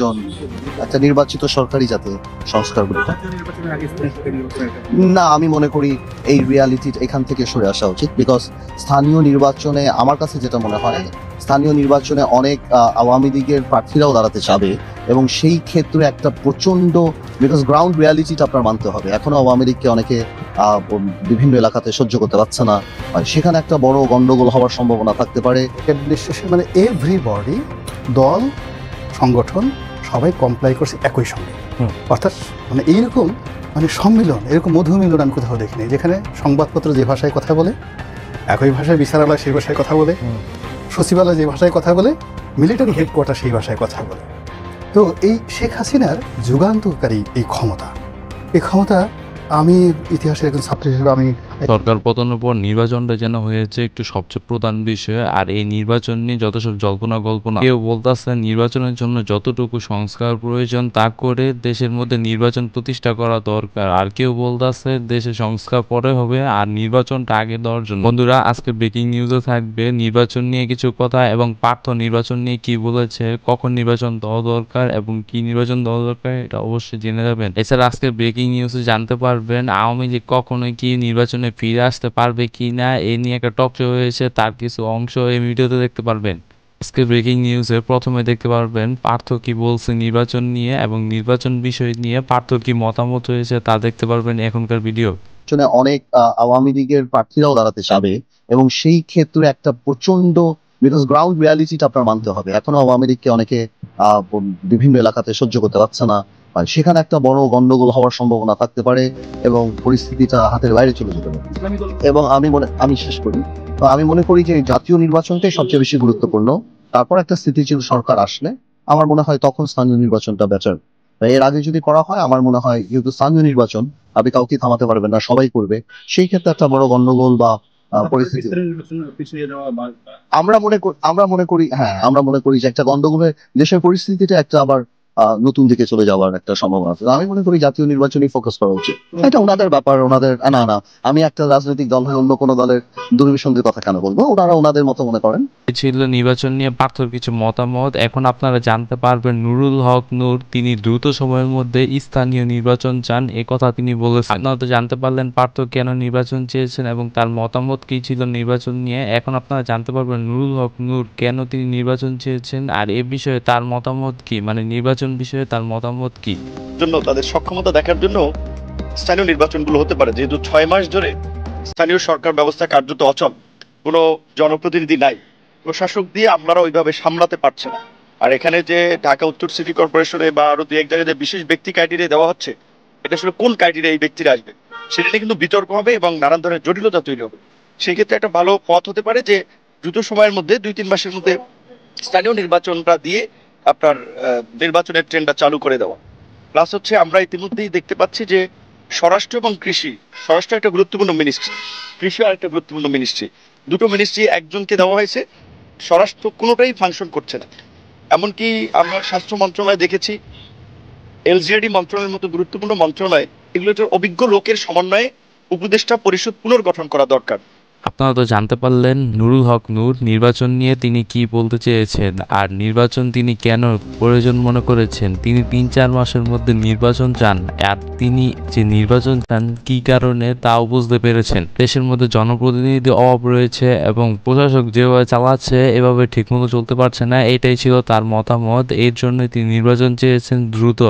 একজন একটা নির্বাচিত সরকারি যাতে সংস্কার করতে। না, আমি মনে করি এই রিয়ালিটি এখান থেকে সরে আসা উচিত। বিকজ স্থানীয় নির্বাচনে আমার কাছে যেটা মনে হয়, স্থানীয় নির্বাচনে অনেক আওয়ামী লীগের প্রার্থীরাও দাঁড়াতে চাবে, এবং সেই ক্ষেত্রে একটা প্রচন্ড, বিকজ গ্রাউন্ড রিয়ালিটিটা আপনার মানতে হবে। এখনো আওয়ামী লীগকে অনেকে বিভিন্ন এলাকাতে সহ্য করতে পারছে না, সেখানে একটা বড় গন্ডগোল হওয়ার সম্ভাবনা থাকতে পারে। মানে এভরিবডি, দল, সংগঠন সবাই কমপ্লাই করছে একই সঙ্গে। অর্থাৎ মানে এইরকম মানে সম্মিলন, এরকম মধু মিলন আমি কোথাও দেখিনি, যেখানে সংবাদপত্র যে ভাষায় কথা বলে একই ভাষায়, বিচারালয় সেই ভাষায় কথা বলে, সচিবালয় যে ভাষায় কথা বলে, মিলিটারি হেডকোয়ার্টার সেই ভাষায় কথা বলে। তো এই শেখ হাসিনার যুগান্তকারী এই ক্ষমতা আমি ইতিহাসের একজন ছাত্র হিসেবে আমি সরকার পতনের পর নির্বাচনটা যেন হয়েছে একটু সবচেয়ে প্রধান বিষয়। আর এই নির্বাচন নিয়ে যত সব জল্পনা কল্পনা, কেউ বলতেছে নির্বাচনের জন্য যতটুকু সংস্কার প্রয়োজন তা করে দেশের মধ্যে নির্বাচন প্রতিষ্ঠা করা দরকার, আর কেউ বলতেছে দেশে সংস্কার পরে হবে আর নির্বাচনটা আগে দেওয়ার জন্য। বন্ধুরা, আজকে ব্রেকিং নিউজে থাকবে নির্বাচন নিয়ে কিছু কথা, এবং পার্থ নির্বাচন নিয়ে কি বলেছে, কখন নির্বাচন দেওয়া দরকার এবং কি নির্বাচন দেওয়া দরকার, এটা অবশ্যই জেনে যাবেন। এছাড়া আজকে ব্রেকিং নিউজে জানতে পারবেন আওয়ামী লীগ কখনোই কি নির্বাচনে ফিরে আসতে পারবে কি না, এ নিয়ে একটা টক শো হয়েছে, তার কিছু অংশ এই ভিডিওতে দেখতে পারবেন। আজকে ব্রেকিং নিউজে প্রথমে দেখতে পারবেন পার্থ কি বলছে নির্বাচন নিয়ে, এবং নির্বাচন বিষয় নিয়ে পার্থ কি মতামত হয়েছে তা দেখতে পারবেন এখনকার ভিডিও। অনেক আওয়ামী লীগের প্রার্থীরাও দাঁড়াতে চাবে, এবং সেই ক্ষেত্রে একটা প্রচন্ড, বিকজ গ্রাউন্ড রিয়ালিটিটা আপনার মানতে হবে। এখনো আওয়ামী লীগকে অনেকে বিভিন্ন এলাকাতে সহ্য করতে পারছে না, সেখানে একটা বড় গন্ডগোল হওয়ার সম্ভাবনা থাকতে পারে, এবং পরিস্থিতিটা হাতের বাইরে চলে যেতে পারে। এবং আমি শেষ করি, তো আমি মনে করি যে জাতীয় নির্বাচনটাই সবচেয়ে বেশি গুরুত্বপূর্ণ। তারপর একটা স্থিতিশীল সরকার আসলে আমার মনে হয় তখন স্থানীয় নির্বাচনটা বেটার। এর আগে যদি করা হয়, আমার মনে হয় যেহেতু স্থানীয় নির্বাচন আপনি কাউকে থামাতে পারবেন না, সবাই করবে, সেই ক্ষেত্রে একটা বড় গন্ডগোল বা পরিস্থিতি আমরা মনে করি যে একটা গন্ডগোলের দেশের পরিস্থিতিটা একটা আবার নতুন দিকে চলে যাওয়ার একটা সম্ভাবনা আছে। আমি মনে করি জাতীয় নির্বাচনই ফোকাস করা উচিত। এটা ওনাদের ব্যাপার, ওনাদের না, আমি একটা রাজনৈতিক দল হয়ে অন্য কোনো দলের দুর্বিসন্ধির কথা কেন বলবো, ওনারা ওনাদের মতো মনে করেন। ছিল নির্বাচন নিয়ে পার্থর কিছু মতামত। এখন আপনারা জানতে পারবেন নুরুল হক নূর তিনি দ্রুত সময়ের মধ্যে স্থানীয় নির্বাচন চান, এ কথা তিনি বলেছেন। আপনারা তো জানতে পারলেন পার্থ কেন নির্বাচন চেয়েছেন এবং তার মতামত কি ছিল নির্বাচন নিয়ে। এখন আপনারা জানতে পারবেন নুরুল হক নূর কেন তিনি নির্বাচন চেয়েছেন আর এ বিষয়ে তার মতামত কি, মানে নির্বাচন বিষয়ে তার মতামত কি। জন্য তাদের সক্ষমতা দেখার জন্য স্থানীয় নির্বাচনগুলো হতে পারে, যেহেতু 6 মাস ধরে স্থানীয় সরকার ব্যবস্থা কার্যত অচল, কোনো জনপ্রতিনিধি নাই, প্রশাসক দিয়ে আপনারা ওইভাবে সামলাতে পারছে না। আর এখানে যে ঢাকা উত্তর সিটি কর্পোরেশনে বা আরো দু এক জায়গায় যে বিশেষ ব্যক্তি ক্রাইটেরিয়া দেওয়া হচ্ছে, এটা আসলে কোন ক্রাইটেরিয়া এই ব্যক্তিরা আসবে সেটা নিয়ে কিন্তু বিতর্ক হবে এবং নানান ধরনের জটিলতা তৈরি হবে। সেক্ষেত্রে একটা ভালো পথ হতে পারে যে দ্রুত সময়ের মধ্যে 2-3 মাসের মধ্যে স্থানীয় নির্বাচনটা দিয়ে আপনার নির্বাচনের ট্রেন্ডটা চালু করে দেওয়া। প্লাস হচ্ছে আমরা ইতিমধ্যেই দেখতে পাচ্ছি যে স্বরাষ্ট্র এবং কৃষি, স্বরাষ্ট্র একটা গুরুত্বপূর্ণ মিনিস্ট্রি, কৃষি আর একটা গুরুত্বপূর্ণ মিনিস্ট্রি, দুটো মিনিস্ট্রি একজনকে দেওয়া হয়েছে, স্বরাষ্ট্র কোনোটাই ফাংশন করছে না। এমনকি আমরা স্বাস্থ্য মন্ত্রণালয় দেখেছি, এলজিআরডি মন্ত্রণালয়ের মতো গুরুত্বপূর্ণ মন্ত্রণালয়, এগুলোর অভিজ্ঞ লোকের সমন্বয়ে উপদেষ্টা পরিষদ পুনর্গঠন করা দরকার। আপনারা তো জানতে পারলেন নুরুল হক নূর নির্বাচন নিয়ে তিনি কি বলতে চেয়েছেন, আর নির্বাচন তিনি কেন প্রয়োজন মনে করেছেন। তিনি 3-4 মাসের মধ্যে নির্বাচন চান, আর তিনি যে নির্বাচন চান কি কারণে তাও বুঝতে পেরেছেন। দেশের মধ্যে জনপ্রতিনিধি অভাব রয়েছে এবং প্রশাসক যেভাবে চালাচ্ছে এভাবে ঠিকমতো চলতে পারছে না, এটাই ছিল তার মতামত। এর জন্যই তিনি নির্বাচন চেয়েছেন দ্রুত।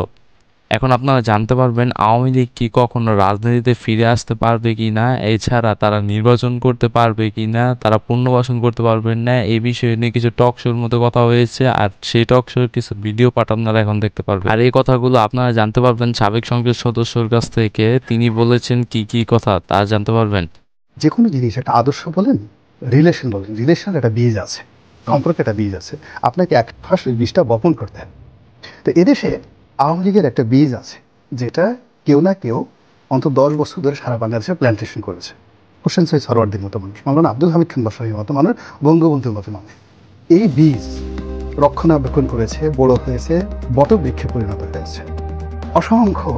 এখন আপনারা জানতে পারবেন আওয়ামী লীগ কি কখনো রাজনীতিতে ফিরে আসতে পারবে কি না, এছাড়া তারা নির্বাচন করতে পারবে কি না, তারা পুনর্বাসন করতে পারবেন না, এই বিষয়ে নিয়ে কিছু টক শোর মতো কথা হয়েছে, আর সেই টক শোর কিছু ভিডিও পাঠ আপনারা এখন দেখতে পারবেন। আর এই কথাগুলো আপনারা জানতে পারবেন সাবেক সংসদ সদস্যর কাছ থেকে, তিনি বলেছেন কি কি কথা তা জানতে পারবেন। যে কোনো জিনিস একটা আদর্শ বলেন, রিলেশন বলেন, রিলেশনের একটা বীজ আছে, সম্পর্কে একটা বীজ আছে, আপনাকে এক ফাঁস ওই বীজটা বপন করতে হবে। তো এদেশে আওয়ামী লীগের একটা বীজ আছে যেটা কেউ না কেউ অন্তত 10 বছর ধরে সারা বাংলাদেশে প্ল্যান্টেশন করেছে। হোসেন সৈয়দ সরওয়ার্দির মতো মানুষ, মাওলানা আব্দুল হামিদ খান বাসারির মতো মানুষ, বঙ্গবন্ধুর মতো মানুষ এই বীজ রক্ষণাবেক্ষণ করেছে, বড় হয়েছে, বটবৃক্ষে পরিণত হয়েছে, অসংখ্য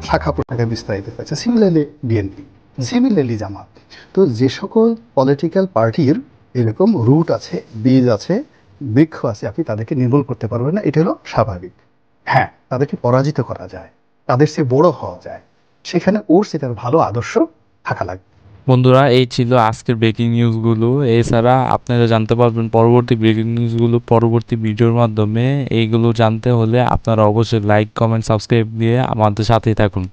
শাখা প্রশাখায় বিস্তারিত হয়েছে। সিমিলারলি বিএনপি, সিমিলারলি জামাত। তো যে সকল পলিটিক্যাল পার্টির এরকম রুট আছে, বীজ আছে, বৃক্ষ আছে, আপনি তাদেরকে নির্মূল করতে পারবেন না, এটা হলো স্বাভাবিক। হ্যাঁ, তাদেরকে পরাজিত করা যায়, তাদের চেয়ে বড় হওয়া যায়, সেখানে ওর সেটার ভালো আদর্শ থাকা লাগবে। বন্ধুরা, এই ছিল আজকের ব্রেকিং নিউজগুলো। এছাড়া আপনারা জানতে পারবেন পরবর্তী ব্রেকিং নিউজগুলো পরবর্তী ভিডিওর মাধ্যমে। এইগুলো জানতে হলে আপনারা অবশ্যই লাইক, কমেন্ট, সাবস্ক্রাইব দিয়ে আমাদের সাথেই থাকুন।